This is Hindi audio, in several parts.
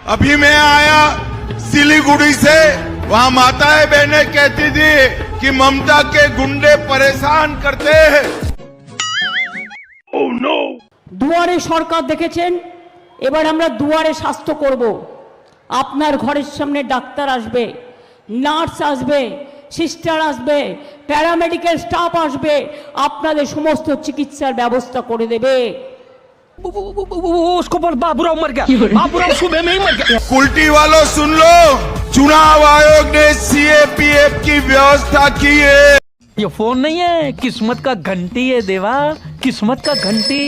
अभी मैं आया सिलीगुड़ी से, वहाँ माताएं बहनें कहती थी कि ममता के गुंडे परेशान करते हैं। Oh no. दुआरे सरकार देखेছেন, এবার আমরা দুয়ারে স্বাস্থ্য করব। আপনার ঘরের সামনে ডাক্তার আসবে, নার্স আসবে, সিস্টার আসবে, প্যারামেডিক্যাল স্টাফ আসবে, আপনাদের সমস্ত চিকিৎসার ব্যবস্থা করে দেবে। उसको पर बाबूराव मर गया, बाबूराव सुबह में ही मर गया। कुल्टी वालों सुन लो, चुनाव आयोग ने सीएपीएफ की व्यवस्था की है। ये फोन नहीं है, किस्मत का घंटी है देवा, किस्मत का घंटी।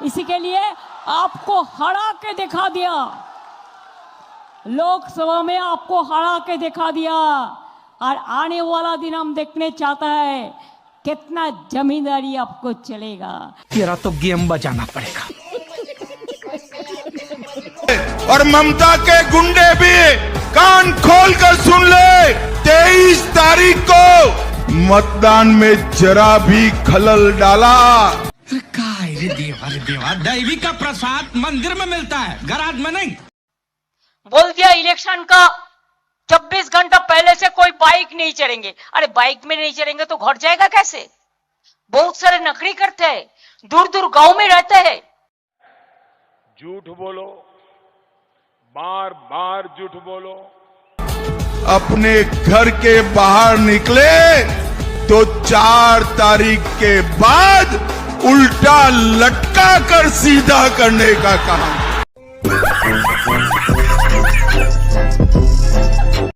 इसी के लिए आपको हरा के दिखा दिया, लोकसभा में आपको हरा के दिखा दिया, और आने वाला दिन हम देखने चाहता है कितना जमींदारी आपको चलेगा। तेरा तो गेम बजाना पड़ेगा। और ममता के गुंडे भी कान खोलकर सुन ले, 23 तारीख को मतदान में जरा भी खलल डाला। रे देवा, दैवी का प्रसाद मंदिर में मिलता है, गराज में नहीं। बोल दिया इलेक्शन का 24 घंटा पहले से कोई बाइक नहीं चढ़ेंगे। अरे बाइक में नहीं चढ़ेंगे तो घर जाएगा कैसे? बहुत सारे नकरी करते हैं, दूर दूर गांव में रहते हैं। झूठ बोलो, बार बार झूठ बोलो। अपने घर के बाहर निकले तो 4 तारीख के बाद उल्टा लटका कर सीधा करने का काम।